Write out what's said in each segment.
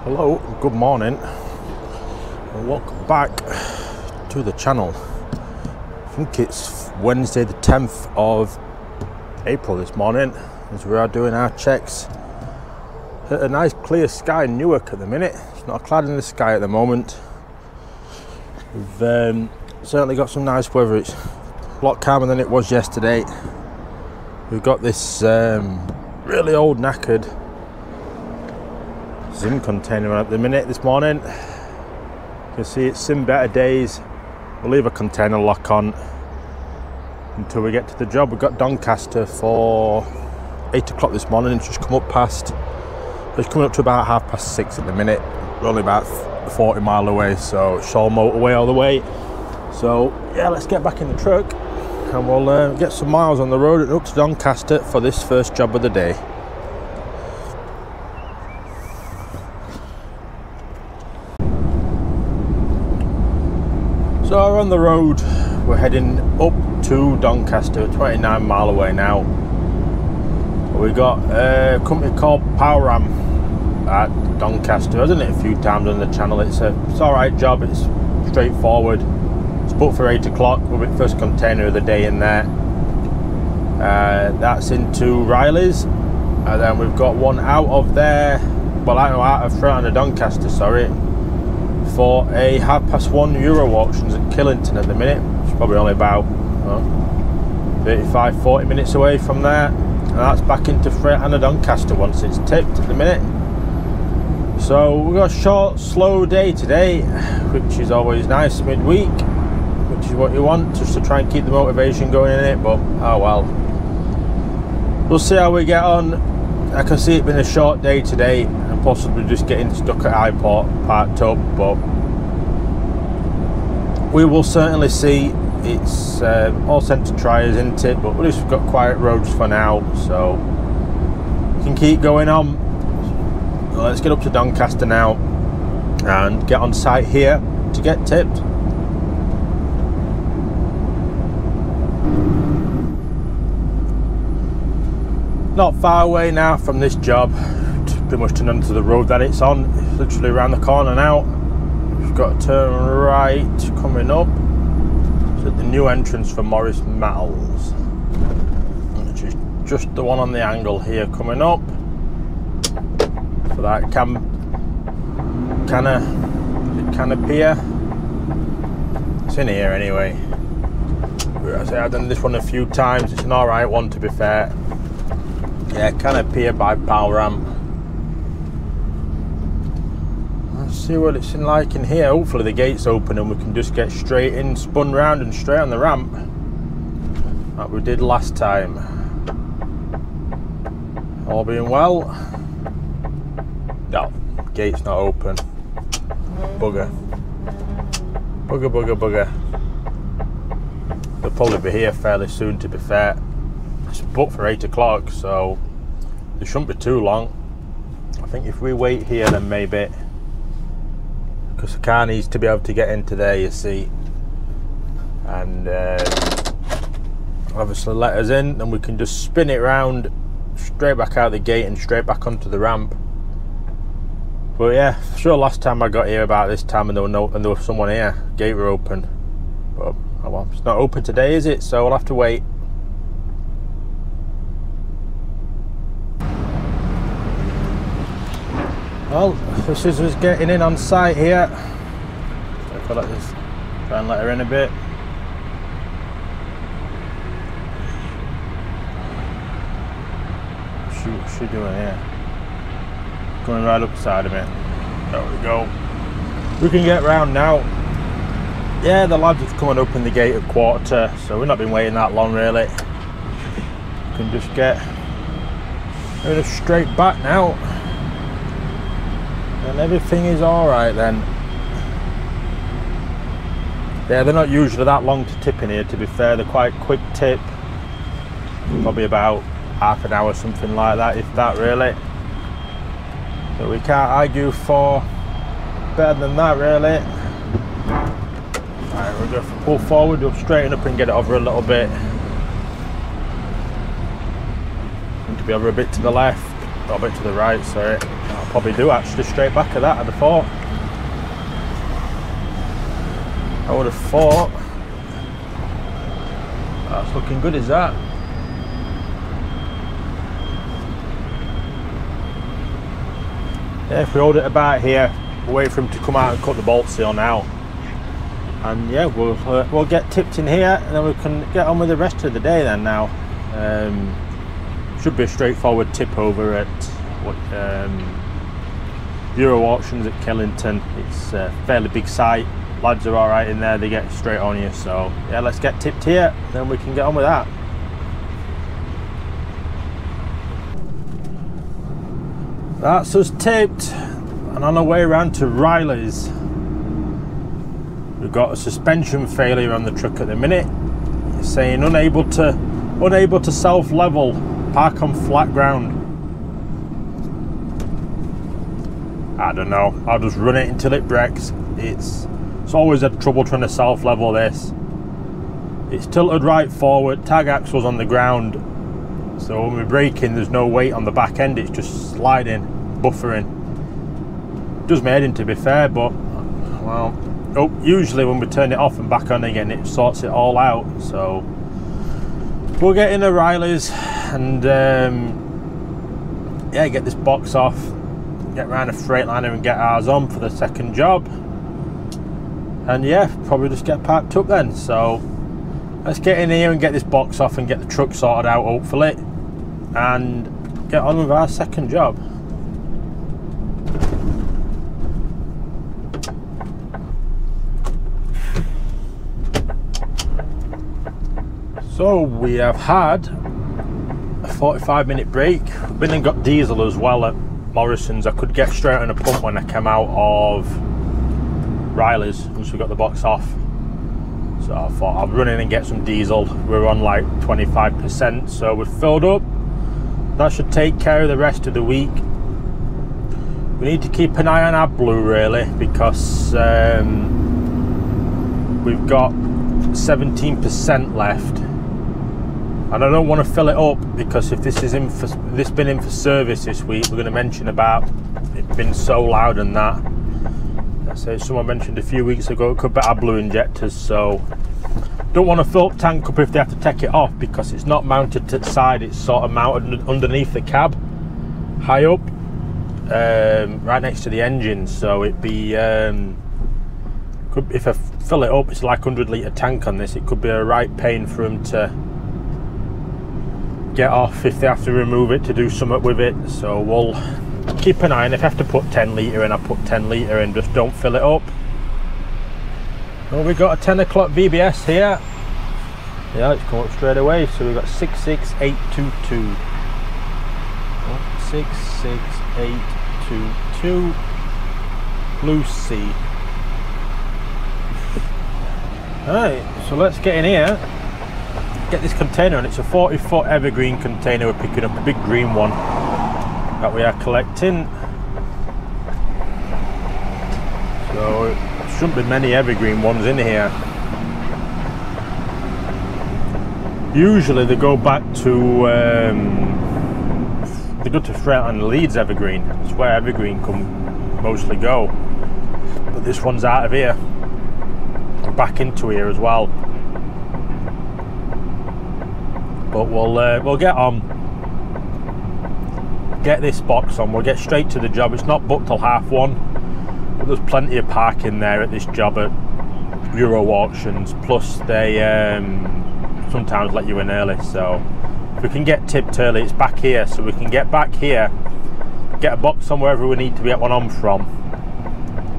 Hello, good morning and welcome back to the channel. I think it's Wednesday the 10th of April this morning as we are doing our checks at a nice clear sky in Newark at the minute. It's not a cloud in the sky at the moment. We've certainly got some nice weather. It's a lot calmer than it was yesterday. We've got this really old knackered Zim container at the minute this morning. You can see it's seen better days. We'll leave a container lock on until we get to the job. We've got Doncaster for 8 o'clock this morning. It's just come up past, it's coming up to about 6:30 at the minute. We're only about 40 mile away, so it's all motorway all the way. So yeah, let's get back in the truck and we'll get some miles on the road and up to Doncaster for this first job of the day. So we're on the road, we're heading up to Doncaster, 29 mile away now. We got a company called Power Ram at Doncaster. I've done it a few times on the channel. It's alright job, it's straightforward. It's booked for 8 o'clock, we'll be the first container of the day in there. That's into Riley's, and then we've got one out of there, well out of front of Doncaster, sorry, for a 1:30 Euro auctions at Killington at the minute. It's probably only about 35-40 minutes away from there, and that's back into Freighton and Doncaster once it's tipped at the minute. So we've got a short slow day today, which is always nice midweek, which is what you want, just to try and keep the motivation going in it, but oh well, we'll see how we get on. I can see it being a short day today and possibly just getting stuck at Highport parked up, but we will certainly see. It's all sent to try, isn't it? But at least we've got quiet roads for now, so we can keep going on. Let's get up to Doncaster now and get on site here to get tipped. Not far away now from this job, pretty much turned onto the road that it's on. It's literally around the corner now. We've got to turn right coming up. It's at the new entrance for Morris Metals, which is just the one on the angle here coming up. For that Canopia. It's in here anyway. I've done this one a few times. It's an alright one, to be fair. Yeah, Canopia by Power Ram. Let's see what it's like in here. Hopefully the gate's open and we can just get straight in, spun round and straight on the ramp like we did last time. All being well. No, gate's not open. Bugger. Bugger. They'll probably be here fairly soon, to be fair. It's booked for 8 o'clock, so it shouldn't be too long. I think if we wait here, then maybe, because the car needs to be able to get into there, you see, and obviously let us in, then we can just spin it round straight back out the gate and straight back onto the ramp. But yeah, sure, last time I got here about this time and there was someone here, gate were open, but oh well, it's not open today, is it? So we'll have to wait. Well, this is us getting in on site here. So if I let this, try and let her in a bit. What's she doing here? Coming right up the side of it. There we go. We can get round now. Yeah, the lads have come and opened the gate at 1:15, so we've not been waiting that long really. We can just get straight back now. And everything is alright then. Yeah, they're not usually that long to tip in here, to be fair. They're quite quick tip. Probably about half an hour, something like that, if that really. So we can't argue for better than that really. Alright, we'll go for pull forward, we'll straighten up and get it over a little bit. Need to be over a bit to the left. Got a bit to the right, so I'll probably do actually straight back of that, I'd have thought. I would have thought. That's looking good, is that? Yeah, if we hold it about here, we'll wait for him to come out and cut the bolt seal now. And yeah, we'll get tipped in here, and then we can get on with the rest of the day then now. Should be a straightforward tip over at Euro Auctions at Killington. It's a fairly big site. Lads are all right in there, they get straight on you. So yeah, let's get tipped here, then we can get on with that. That's us tipped, and on our way around to Riley's. We've got a suspension failure on the truck at the minute. It's saying unable to self-level, park on flat ground. I don't know, I'll just run it until it breaks. It's always had trouble trying to self-level this. It's tilted right forward, tag axle's on the ground, so when we're braking there's no weight on the back end, it's just sliding, buffering. Does my head in, to be fair, but well, usually when we turn it off and back on again it sorts it all out. So we'll get in Riley's and yeah, get this box off, get around a Freightliner and get ours on for the second job, and yeah, probably just get parked up then. So let's get in here and get this box off and get the truck sorted out hopefully, and get on with our second job. So we have had a 45-minute break. We've been and got diesel as well at Morrison's. I could get straight on a pump when I came out of Riley's once we got the box off. So I thought I'll run in and get some diesel. We're on like 25%, so we're filled up. That should take care of the rest of the week. We need to keep an eye on our blue really, because we've got 17% left. And I don't want to fill it up, because if this been in for service this week, we're going to mention about it being so loud and that. So someone mentioned a few weeks ago it could be our blue injectors, so don't want to fill up tank up if they have to take it off, because it's not mounted to the side, it's sort of mounted underneath the cab, high up, right next to the engine. So it'd be if I fill it up, it's like 100 litre tank on this. It could be a right pain for them to get off if they have to remove it to do something with it. So we'll keep an eye, and if I have to put 10 litre in, I put 10 litre in, just don't fill it up. Well, we've got a 10 o'clock VBS here. Yeah, it's come up straight away. So we've got 66822. 66822 Blue Sea. Alright, so let's get in here, get this container, and it's a 40-foot evergreen container. We're picking up a big green one that we are collecting. So there shouldn't be many evergreen ones in here. Usually they go back to Freightliner Leeds evergreen. That's where evergreen mostly go. But this one's out of here and back into here as well. But we'll get on, get this box on, we'll get straight to the job. It's not booked till 1:30, but there's plenty of parking there at this job at Euro Auctions, plus they sometimes let you in early. So if we can get tipped early, it's back here, so we can get back here, get a box on wherever we need to get one on from,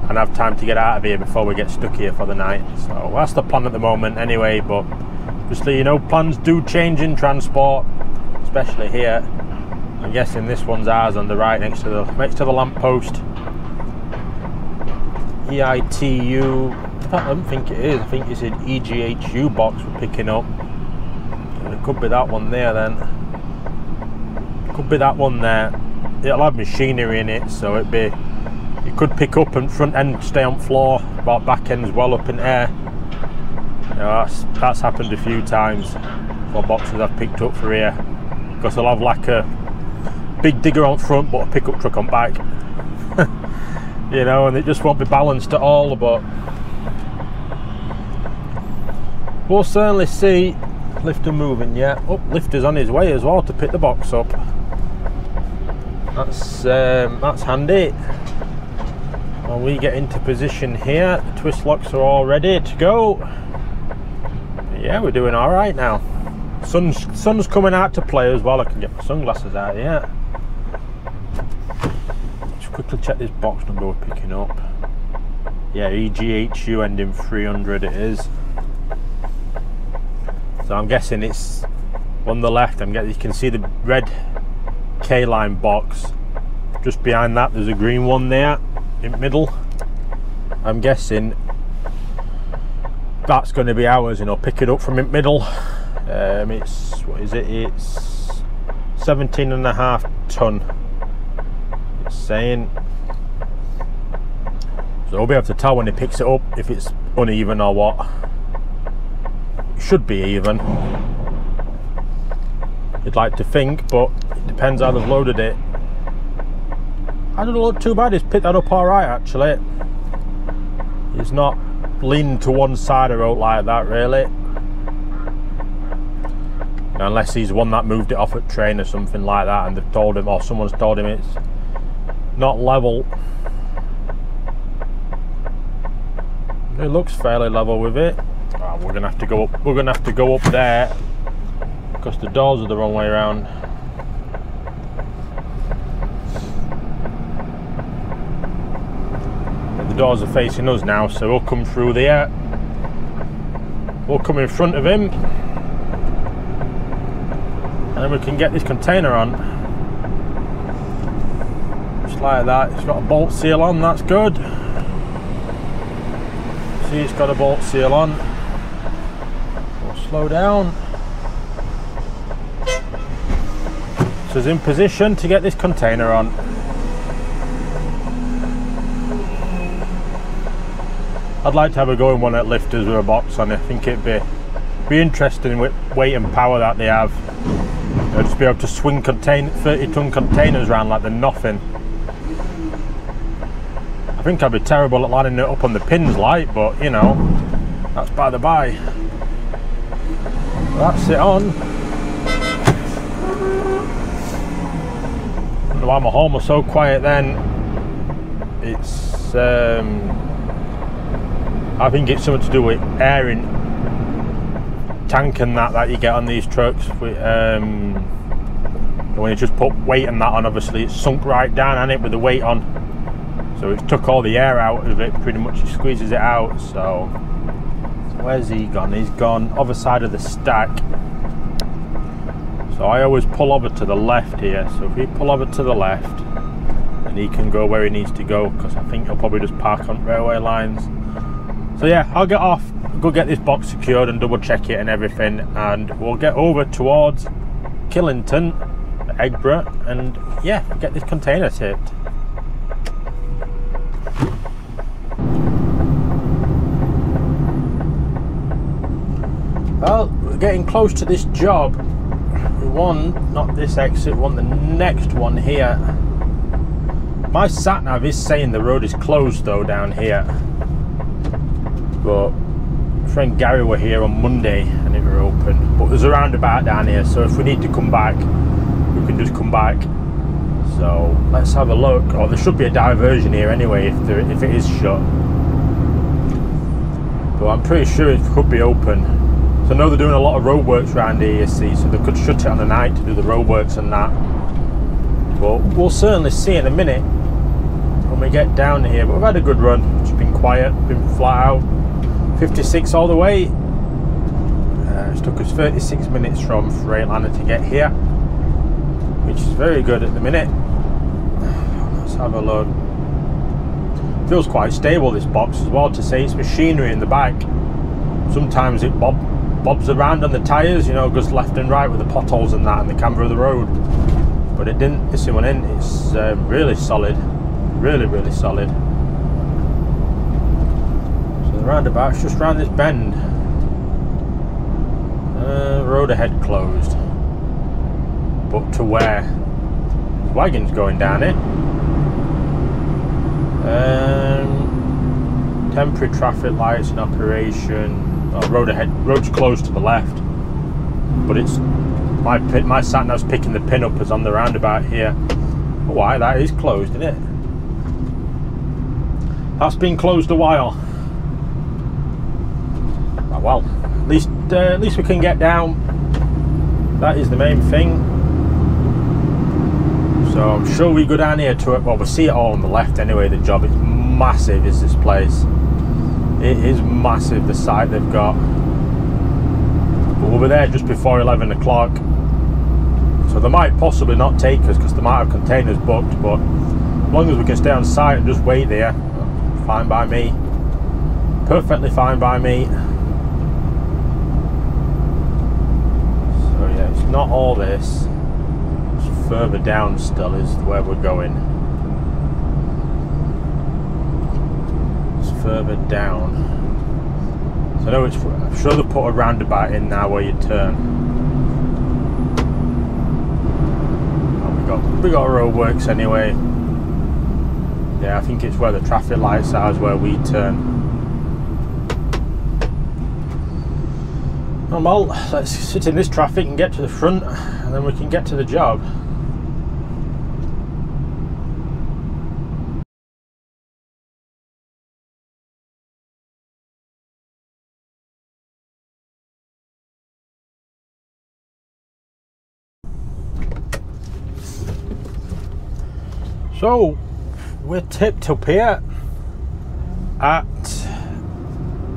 and have time to get out of here before we get stuck here for the night. So that's the plan at the moment anyway, but obviously, you know, plans do change in transport, especially here. I'm guessing this one's ours on the right, next to the lamppost. EITU, in fact, I don't think it is. I think it's an EGHU box we're picking up. It could be that one there then. Could be that one there. It'll have machinery in it, so it could pick up and front end stay on floor, while back end's well up in air. You know, that's happened a few times for boxes I've picked up for here, because they'll have like a big digger on front but a pickup truck on back. You know, and it just won't be balanced at all. But we'll certainly see. Lifter moving, yeah. Oh, lifter's on his way as well to pick the box up. That's handy. When we get into position here, the twist locks are all ready to go. Yeah, we're doing all right now. Sun's coming out to play as well. I can get my sunglasses out here. Just quickly check this box number we're picking up. Yeah, EGHU ending 300 it is. So I'm guessing it's on the left. You can see the red K-line box. Just behind that there's a green one there in the middle. I'm guessing that's going to be ours, you know, pick it up from in middle. It's, what is it? It's 17.5 ton. It's saying. So we'll be able to tell when he picks it up if it's uneven or what. It should be even. You'd like to think, but it depends how they've loaded it. I don't look too bad. He's picked that up all right, actually. He's not leaning to one side of the road like that, really. Unless he's one that moved it off at train or something like that, and they've told him, or someone's told him it's not level. It looks fairly level with it. Oh, we're gonna have to go up. We're gonna have to go up there because the doors are the wrong way around. The doors are facing us now, so we'll come through there. We'll come in front of him, and then we can get this container on. Just like that. It's got a bolt seal on. That's good. See, it's got a bolt seal on. We'll slow down. So it's in position to get this container on. I'd like to have a go in one at lifters with a box on. I think it'd be interesting with weight and power that they have. They'll just be able to swing 30-ton containers around like they're nothing. I think I'd be terrible at lining it up on the pins, like, but you know, that's by the by. That's it on. I don't know why my home was so quiet then. It's I think it's something to do with airing tank and that you get on these trucks. When you just put weight and that on, obviously it's sunk right down on it with the weight on. So it's took all the air out of it, pretty much. It squeezes it out. So where's he gone? He's gone other side of the stack. So I always pull over to the left here. So if we pull over to the left, then he can go where he needs to go, because I think he'll probably just park on railway lines. So yeah, I'll get off, go get this box secured and double check it and everything, and we'll get over towards Killington, Eggborough, and yeah, get this container tipped. Well, we're getting close to this job. We want, not this exit, we want the next one here. My sat nav is saying the road is closed though down here. But friend Gary were here on Monday and it were open. But there's a roundabout down here, so if we need to come back, we can just come back. So let's have a look. Or there should be a diversion here anyway if it is shut. But I'm pretty sure it could be open. So I know they're doing a lot of roadworks around here, you see, so they could shut it on the night to do the roadworks and that. But we'll certainly see in a minute when we get down here. But we've had a good run. It's been quiet, been flat out. 56 all the way. It took us 36 minutes from Freightliner to get here, which is very good at the minute. Let's have a look. Feels quite stable, this box as well, to say it's machinery in the back. Sometimes it bobs around on the tyres, you know, goes left and right with the potholes and that and the camber of the road. But it didn't, this one in, it's really solid. Really, really solid. So the roundabout's just round this bend. Road ahead closed. But to where? wagons going down it. Temporary traffic lights in operation. Oh, road's closed to the left, but it's my sat nav's picking the pin up as on the roundabout here. Oh, why, that is closed, isn't it? That's been closed a while. Oh, well, at least we can get down. That is the main thing. So I'm sure we go down here to it. Well, we see it all on the left anyway. The job is massive, is this place. It is massive, the site they've got. But we'll be there just before 11 o'clock. So they might possibly not take us because they might have containers booked, but as long as we can stay on site and just wait there, fine by me. Perfectly fine by me. So yeah, it's not all this. It's further down still is where we're going. It's further down. So I know I'm sure they put a roundabout in now where you turn. We got roadworks anyway. Yeah, I think it's where the traffic lights are is where we turn. Oh, well, let's sit in this traffic and get to the front, and then we can get to the job. So we're tipped up here at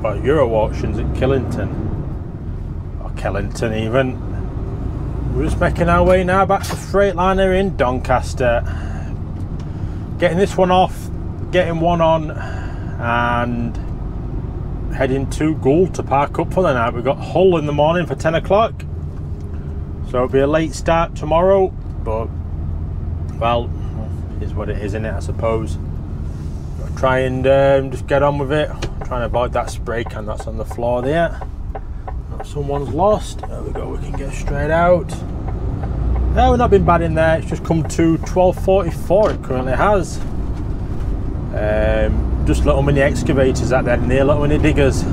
Euro Auctions at Killington, or Kellington even. We're just making our way now back to Freightliner in Doncaster, getting this one off, getting one on, and heading to Gould to park up for the night. We've got Hull in the morning for 10 o'clock, so it'll be a late start tomorrow, but well, is what it is, isn't it, I suppose. I'll try and just get on with it. Try and avoid that spray can that's on the floor there. Oh, someone's lost. There we go, we can get straight out. No, we've not been bad in there. It's just come to 12:44, it currently has. Just little mini excavators at the end there, little mini diggers.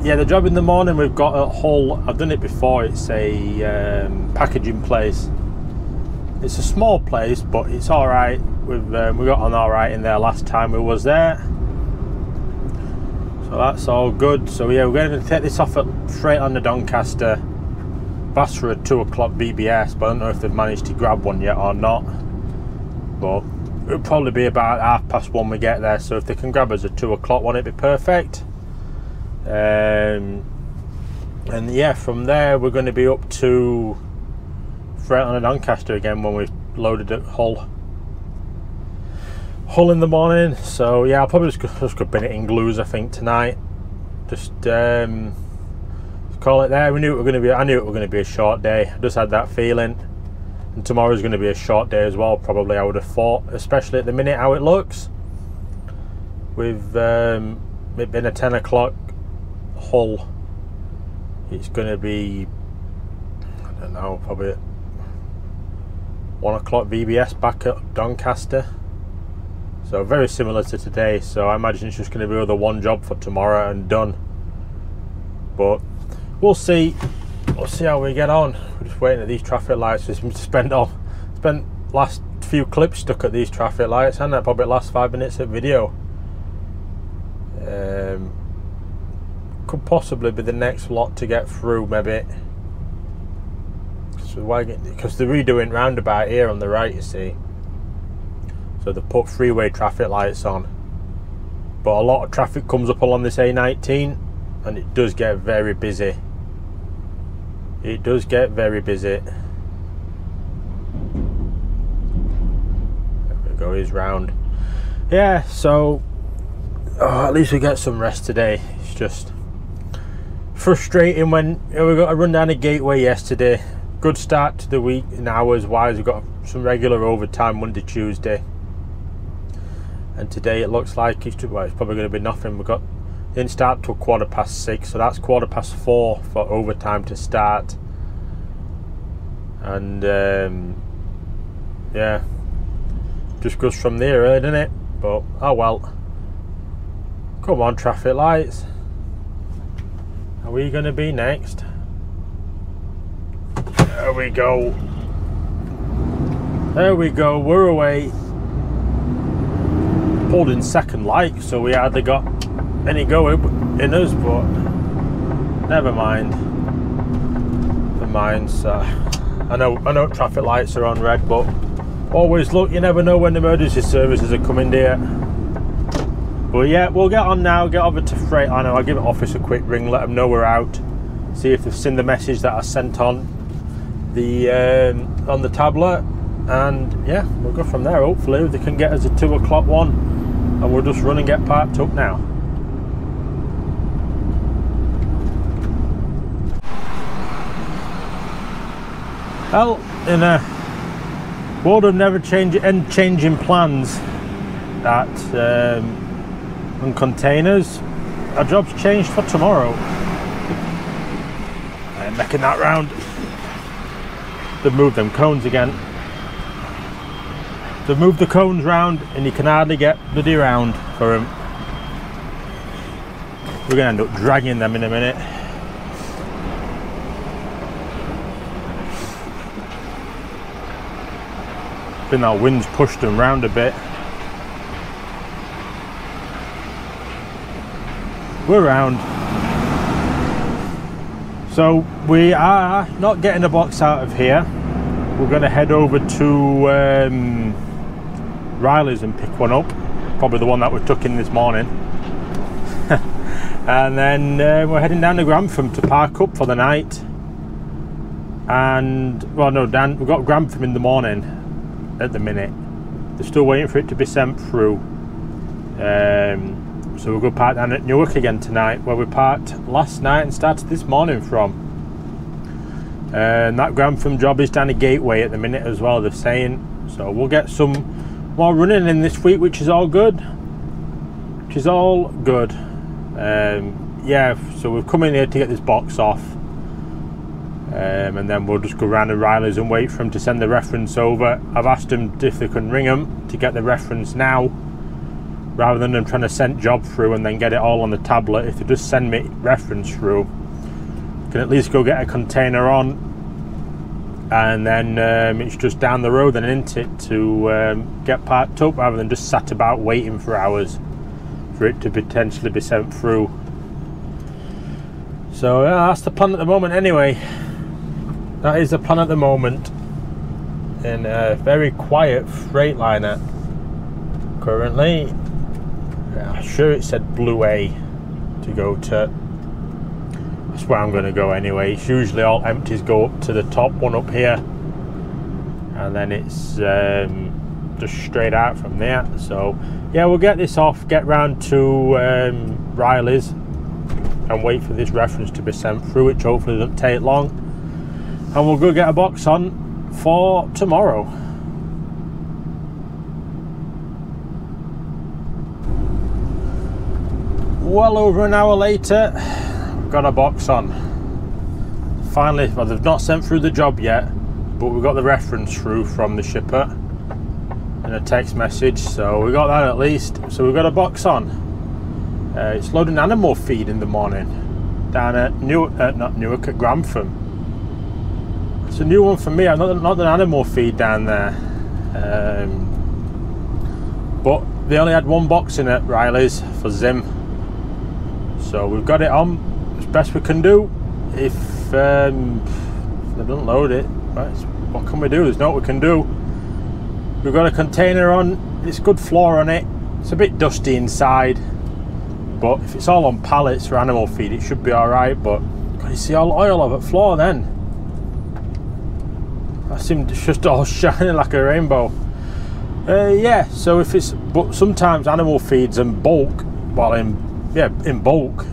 Yeah, the job in the morning we've got at Hull, I've done it before. It's a packaging place. It's a small place, but it's all right. We got on all right in there last time we was there, so that's all good. So yeah, we're going to take this off at Freightliner Doncaster. I've asked for a 2 o'clock BBS, but I don't know if they've managed to grab one yet or not. But it'll probably be about 1:30 we get there. So if they can grab us at 2 o'clock one, it'd be perfect. And yeah, from there we're going to be up to Freightliner Doncaster again when we've loaded at Hull in the morning. So yeah, I'll probably just go bin it in glues, I think, tonight. Just call it there. I knew it were going to be a short day. I just had that feeling, and tomorrow's going to be a short day as well, probably, I would have thought, especially at the minute how it looks with it being a 10 o'clock Hull. It's going to be, I don't know, probably 1 o'clock VBS back at Doncaster. So very similar to today. So I imagine it's just going to be the one job for tomorrow and done. But we'll see. We'll see how we get on. We're just waiting at these traffic lights. We spent last few clips stuck at these traffic lights, and that probably last 5 minutes of video. Could possibly be the next lot to get through, maybe. Because they're redoing roundabout here on the right, you see. So they put freeway traffic lights on. But a lot of traffic comes up along this A19, and it does get very busy. It does get very busy. There we go, he's round. Yeah, so at least we get some rest today. It's just frustrating when we got to run down a gateway yesterday. Good start to the week in hours wise. We've got some regular overtime Monday, Tuesday, and today it looks like it's probably going to be nothing. We didn't start till 6:15, so that's 4:15 for overtime to start. and yeah, just goes from there, really, doesn't it? But oh well. Come on, traffic lights. Are we going to be next? There we go. There we go. We're away. Pulled in second light, so we hardly got any go in us, but never mind. Never mind. So I know traffic lights are on red, but always look. You never know when emergency services are coming, dear. But yeah, we'll get on now. Get over to Freightliner. I'll give the office a quick ring. Let them know we're out. See if they've seen the message that I sent on the tablet, and yeah, we'll go from there. Hopefully they can get us a 2 o'clock one, and we'll just run and get parked up now. Well, in a world of never changing plans on containers, our job's changed for tomorrow. I'm making that round. They've moved them cones again. They've moved the cones round, and you can hardly get bloody round for them. We're going to end up dragging them in a minute. I think that wind's pushed them round a bit. We're round. So we are not getting a box out of here. We're going to head over to Riley's and pick one up, probably the one that we took in this morning. And then we're heading down to Grantham to park up for the night. And well, no, Dan, we've got Grantham in the morning at the minute. They're still waiting for it to be sent through. So we'll go park down at Newark again tonight, where we parked last night and started this morning from. And that Grantham job is down a Gateway at the minute as well, they're saying. So we'll get some more running in this week, which is all good. Which is all good. Yeah, so we've come in here to get this box off. And then we'll just go round to Riley's and wait for them to send the reference over. I've asked them if they can ring them to get the reference now, rather than them trying to send job through and then get it all on the tablet. If they just send me reference through, can at least go get a container on, and then it's just down the road and into it to get parked up, rather than just sat about waiting for hours for it to potentially be sent through. So yeah, that's the plan at the moment anyway. That is the plan at the moment, in a very quiet Freightliner currently. I'm sure it said Blue A to go to. That's where I'm going to go anyway. It's usually all empties go up to the top one up here, and then it's just straight out from there. So yeah, we'll get this off, get round to Riley's and wait for this reference to be sent through, which hopefully doesn't take long, and we'll go get a box on for tomorrow. Well over an hour later, we've got a box on. Finally, well, they've not sent through the job yet, but we got the reference through from the shipper and a text message, so we got that at least. So we've got a box on. It's loading animal feed in the morning down at not Newark, at Grantham. It's a new one for me. I've not done animal feed down there, but they only had one box in at Riley's for Zim. So we've got it on as best we can do. If they don't load it, right, what can we do? There's not what we can do. We've got a container on. It's good floor on it. It's a bit dusty inside, but if it's all on pallets for animal feed, it should be all right. But you see all the oil over the floor then. That seemed just all shining like a rainbow. Yeah, so if it's, but sometimes animal feeds in bulk, well in bulk,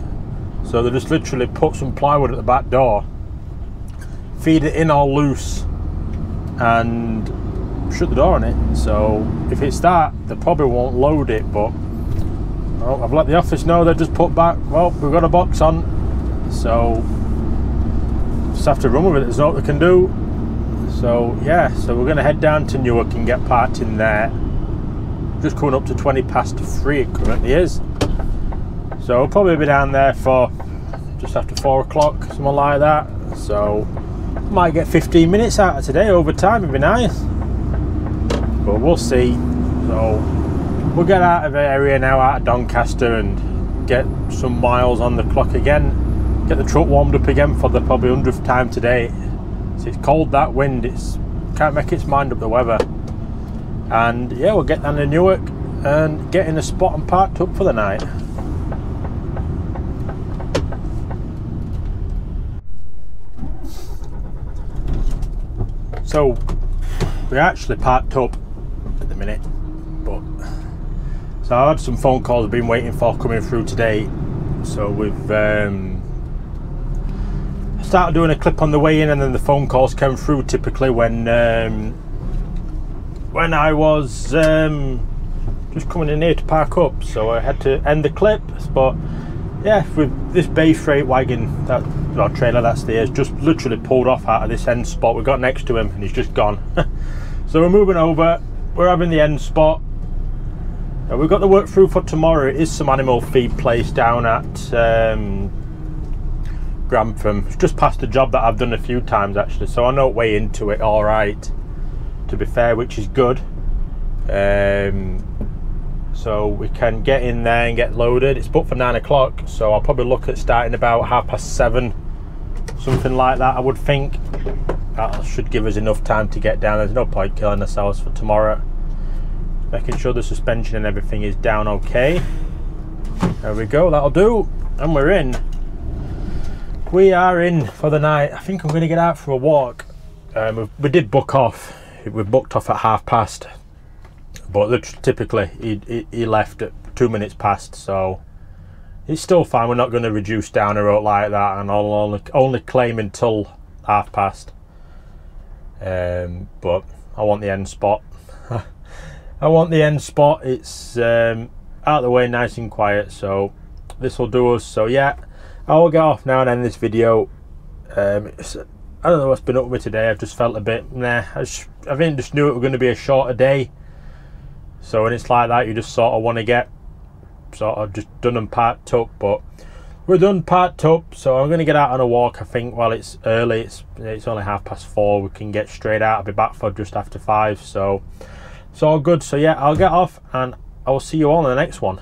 so they just literally put some plywood at the back door, feed it in all loose, and shut the door on it. So if it's that, they probably won't load it, but well, I've let the office know. They just put back, well, we've got a box on, so just have to run with it. There's no what we can do. So yeah, so we're going to head down to Newark and get parked in there. Just coming up to 3:20 it currently is. So we'll probably be down there for just after 4 o'clock, something like that. So might get 15 minutes out of today overtime, it'd be nice. But we'll see. So we'll get out of the area now, out of Doncaster, and get some miles on the clock again. Get the truck warmed up again for the probably 100th time today. So it's cold, that wind, it's can't make its mind up the weather. And yeah, we'll get down to Newark and get in a spot and parked up for the night. So we actually parked up at the minute, but so I had some phone calls I've been waiting for coming through today. So we've started doing a clip on the way in, and then the phone calls came through typically when I was just coming in here to park up. So I had to end the clip. But yeah, with this bay freight wagon, that trailer that's there, has just literally pulled off out of this end spot. We got next to him and he's just gone. So we're moving over, we're having the end spot. We've got the work through for tomorrow. It is some animal feed place down at Grantham. It's just past the job that I've done a few times actually, so I know way into it all right, to be fair, which is good. So we can get in there and get loaded. It's booked for 9 o'clock, so I'll probably look at starting about 7:30, something like that. I would think that should give us enough time to get down. There's no point killing ourselves for tomorrow. Making sure the suspension and everything is down okay. There we go, that'll do, and we're in. We are in for the night. I think I'm going to get out for a walk. We did book off. We booked off at past, but typically he left at 2 minutes past, so it's still fine. We're not going to reduce down a road like that, and I'll only claim until past. But I want the end spot. I want the end spot. It's out of the way, nice and quiet, so this will do us. So yeah, I will get off now and end this video. I don't know what's been up with me today. I've just felt a bit nah. I think just knew it was going to be a shorter day. So when it's like that, you just sort of want to get sort of just done and parked up. But we're done parked up, so I'm going to get out on a walk. I think while it's early, it's only 4:30. We can get straight out. I'll be back for just after 5. So it's all good. So yeah, I'll get off and I will see you all in the next one.